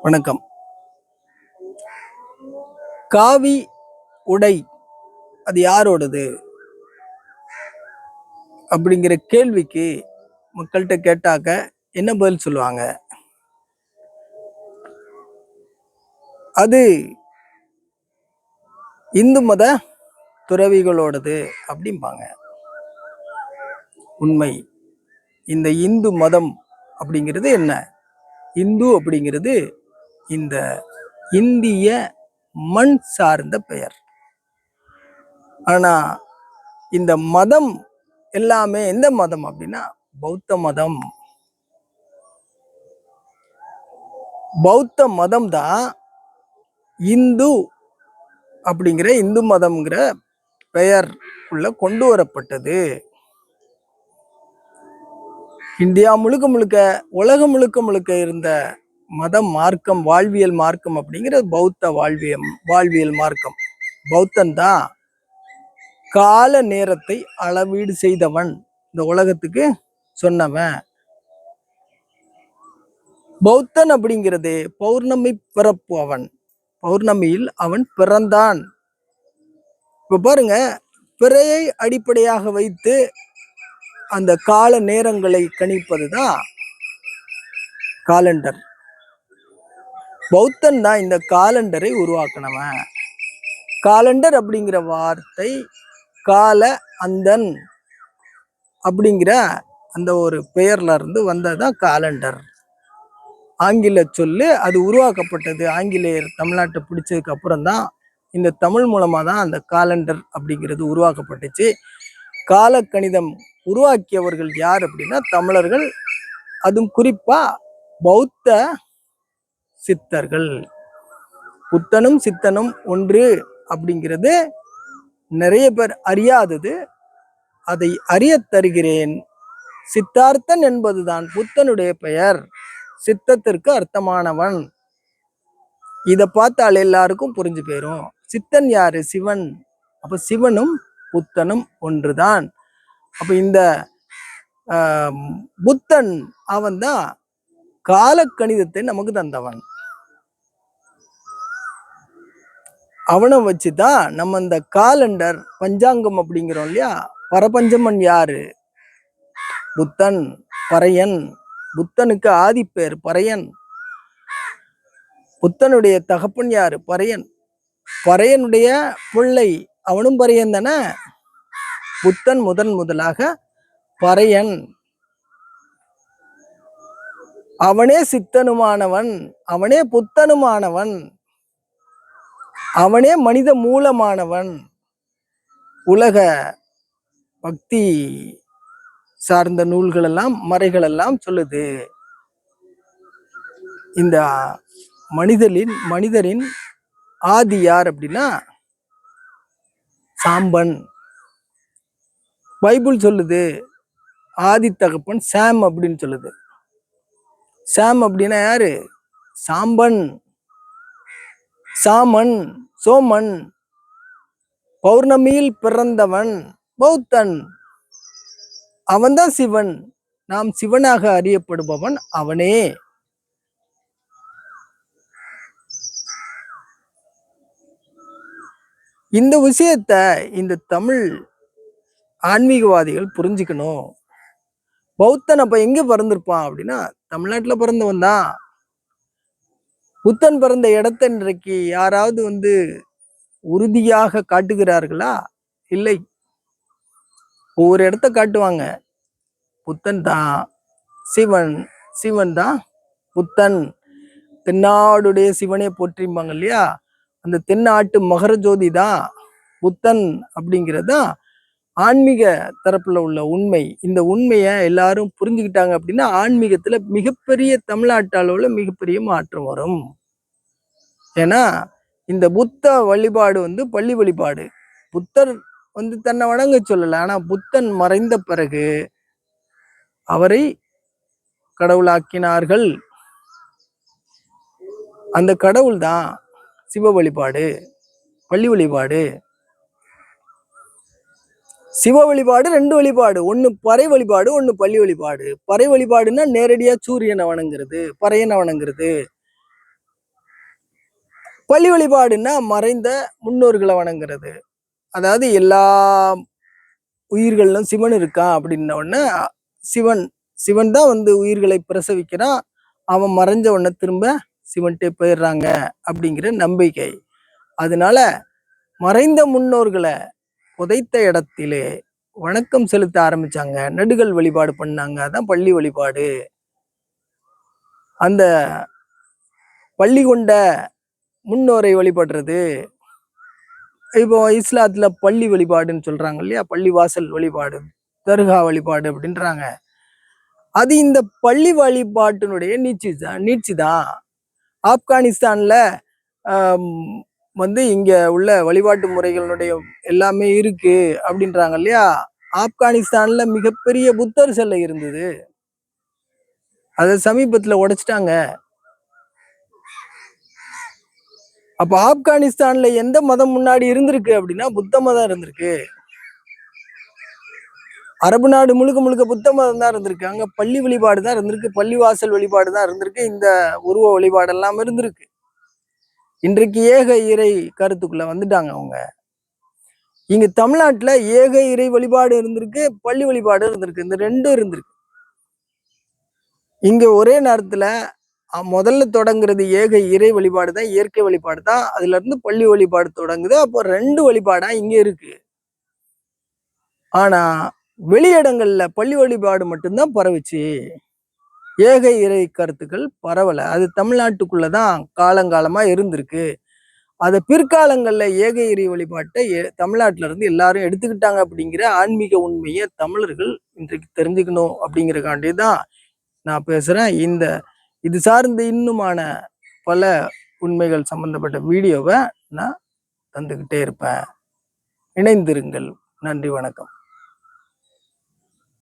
வணக்கம். காவி உடை அது யாரோடது அப்படிங்கிற கேள்விக்கு மக்கள்கிட்ட கேட்டாக்க என்ன பதில் சொல்லுவாங்க? அது இந்து மத துறவிகளோடது அப்படிம்பாங்க. உண்மை. இந்த இந்து மதம் அப்படிங்கிறது என்ன? இந்து அப்படிங்கிறது இந்த இந்திய மண் சார்ந்த பெயர். ஆனா இந்த மதம் எல்லாமே எந்த மதம் அப்படின்னா பௌத்த மதம். பௌத்த மதம் தான் இந்து அப்படிங்கிற இந்து மதம்ங்கிற பெயர் உள்ள கொண்டு வரப்பட்டது. இந்தியா முழுக்க முழுக்க உலகம் முழுக்க முழுக்க இருந்த மதம் மார்க்கம் வாழ்வியல் மார்க்கம் அப்படிங்கிறது பௌத்த வாழ்வியல் மார்க்கம். பௌத்தன் தான் கால நேரத்தை அளவீடு செய்தவன், இந்த உலகத்துக்கு சொன்னவன். பௌத்தன் அப்படிங்கிறது பௌர்ணமி பிறப்பு. அவன் பௌர்ணமியில் அவன் பிறந்தான். இப்ப பாருங்க, பிறையை அடிப்படையாக வைத்து அந்த கால நேரங்களை கணிப்பதுதான் காலண்டர். பௌத்தன் தான் இந்த காலண்டரை உருவாக்கினவன். காலண்டர் அப்படிங்கிற வார்த்தை கால அந்தன் அப்படிங்கிற அந்த ஒரு பெயர்ல இருந்து வந்ததுதான் காலண்டர். ஆங்கில சொல்லு அது உருவாக்கப்பட்டது. ஆங்கிலேயர் தமிழ்நாட்டை பிடிச்சதுக்கு அப்புறம் தான் இந்த தமிழ் மூலமா தான் அந்த காலண்டர் அப்படிங்கிறது உருவாக்கப்பட்டுச்சு. கால கணிதம் உருவாக்கியவர்கள் யார் அப்படின்னா தமிழர்கள், அதுவும் குறிப்பா பௌத்த சித்தர்கள். புத்தனும் சித்தனும் ஒன்று அப்படிங்கிறது நிறைய பேர் அறியாதது. அதை அறிய தருகிறேன். சித்தார்த்தன் என்பதுதான் புத்தனுடைய பெயர். சித்தத்திற்கு அர்த்தமானவன். இதை பார்த்தால் எல்லாருக்கும் புரிஞ்சு போயிரும். சித்தன் யாரு? சிவன். அப்ப சிவனும் புத்தனும் ஒன்றுதான். அப்ப இந்த புத்தன் அவன் தான் கால கணிதத்தை நமக்கு தந்தவன். அவனை வச்சுதான் நம்ம இந்த காலண்டர் பஞ்சாங்கம் அப்படிங்கிறோம் இல்லையா. பரபஞ்சமன் யாரு? புத்தன், பறையன். புத்தனுக்கு ஆதிப்பேர் பறையன். புத்தனுடைய தகப்பன் யாரு? பறையன். பறையனுடைய பிள்ளை அவனும் பறையன் தானே. புத்தன் முதலாக பறையன். அவனே சித்தனுமானவன், அவனே புத்தனுமானவன், அவனே மனித மூலமானவன். உலக பக்தி சார்ந்த நூல்கள் எல்லாம் மறைகள் எல்லாம் சொல்லுது. இந்த மனிதரின் ஆதி யார் அப்படின்னா சாம்பன். பைபிள் சொல்லுது ஆதி தகப்பன் சாம் அப்படின்னு சொல்லுது. சாம் அப்படின்னா யாரு? சாம்பன், சாமன், சோமன். பௌர்ணமியில் பிறந்தவன் பௌத்தன். அவன்தான் சிவன். நாம் சிவனாக அறியப்படுபவன் அவனே. இந்த விஷயத்த இந்த தமிழ் ஆன்மீகவாதிகள் புரிஞ்சுக்கணும். பௌத்தன் அப்ப எங்க பிறந்திருப்பான் அப்படின்னா தமிழ்நாட்டுல பிறந்தவன் தான். புத்தன் பிறந்த இடத்தை இன்றைக்கு யாராவது உறுதியாக காட்டுகிறார்களா? இல்லை. ஒவ்வொரு இடத்த காட்டுவாங்க. புத்தன் தான் சிவன், சிவன் தான் புத்தன். தென்னாடுடைய சிவனே போற்றிம்பாங்க இல்லையா. அந்த தென்னாட்டு மகர ஜோதி தான் புத்தன் அப்படிங்கிறதுதான் ஆன்மீக தரப்புல உள்ள உண்மை. இந்த உண்மையை எல்லாரும் புரிஞ்சுக்கிட்டாங்க அப்படின்னா ஆன்மீகத்துல மிகப்பெரிய தமிழ்நாட்டு அளவுல மிகப்பெரிய மாற்றம் வரும். ஏன்னா இந்த புத்த வழிபாடு பள்ளி வழிபாடு. புத்தர் தன்னை வணங்க சொல்லல. ஆனா புத்தன் மறைந்த பிறகு அவரை கடவுளாக்கினார்கள். அந்த கடவுள் தான் சிவ வழிபாடு, பள்ளி வழிபாடு. சிவ வழிபாடு ரெண்டு வழிபாடு. ஒண்ணு பறை வழிபாடு, ஒண்ணு பள்ளி வழிபாடு. பறை வழிபாடுன்னா நேரடியா சூரியனை வணங்குறது, பறையனை வணங்குறது. பள்ளி வழிபாடுன்னா மறைந்த முன்னோர்களை வணங்குறது. அதாவது எல்லா உயிர்களும் சிவன் இருக்கான் அப்படின்ன உடனே சிவன் சிவன் தான் வந்து உயிர்களை பிரசவிக்கிறான். அவன் மறைஞ்ச உடனே திரும்ப சிவன்கிட்டே போயிடுறாங்க அப்படிங்கிற நம்பிக்கை. அதனால மறைந்த முன்னோர்களை புதைத்த இடத்திலே வணக்கம் செலுத்த ஆரம்பிச்சாங்க. நடுகள் வழிபாடு பண்ணாங்க. அதான் பள்ளி வழிபாடு. அந்த பள்ளி கொண்ட முன்னோரை வழிபடுறது. இப்போ இஸ்லாத்துல பள்ளி வழிபாடுன்னு சொல்றாங்க இல்லையா, பள்ளி வாசல் வழிபாடு, தர்கா வழிபாடு அப்படின்றாங்க. அது இந்த பள்ளி வழிபாட்டினுடைய நீட்சி தான். ஆப்கானிஸ்தான்ல வந்து இங்க உள்ள வழிபாட்டு முறைகளுடைய எல்லாமே இருக்கு அப்படின்றாங்க இல்லையா. ஆப்கானிஸ்தான்ல மிகப்பெரிய புத்தர் சிலை இருந்தது. அதை சமீபத்துல உடைச்சிட்டாங்க. அப்ப ஆப்கானிஸ்தான்ல எந்த மதம் முன்னாடி இருந்திருக்கு அப்படின்னா புத்த மதம் இருந்திருக்கு. அரபு நாடு முழுக்க முழுக்க புத்த மதம் தான் இருந்திருக்கு. அங்க பள்ளி வழிபாடு தான் இருந்திருக்கு, பள்ளி வாசல் வழிபாடு தான் இருந்திருக்கு, இந்த உருவ வழிபாடு எல்லாம் இருந்திருக்கு. இன்றைக்கு ஏக இறை கருத்துக்குள்ள வந்துட்டாங்க அவங்க. இங்க தமிழ்நாட்டுல ஏக இறை வழிபாடு இருந்திருக்கு, பள்ளி வழிபாடு இருந்திருக்கு, இந்த ரெண்டும் இருந்திருக்கு. இங்க ஒரே நேரத்துல முதல்ல தொடங்குறது ஏக இறை வழிபாடு தான், இயற்கை வழிபாடு தான். அதுல இருந்து பள்ளி வழிபாடு தொடங்குது. அப்போ 2 வழிபாடா இங்க இருக்கு. ஆனா வெளியிடங்கள்ல பள்ளி வழிபாடு மட்டும்தான் பரவுச்சு. ஏக இறை கருத்துக்கள் பரவல. அது தமிழ்நாட்டுக்குள்ளதான் காலங்காலமா இருந்திருக்கு. அது பிற்காலங்கள்ல ஏக இறை வழிபாட்டை தமிழ்நாட்டுல இருந்து எல்லாரும் எடுத்துக்கிட்டாங்க அப்படிங்கிற ஆன்மீக உண்மையை தமிழர்கள் இன்றைக்கு தெரிஞ்சுக்கணும் அப்படிங்கிறக்காண்டி தான் நான் பேசுறேன். இது சார்ந்து இன்னுமான பல உண்மைகள் சம்பந்தப்பட்ட வீடியோவை நான் தந்துக்கிட்டே இருப்பேன். இணைந்திருங்கள். நன்றி, வணக்கம்.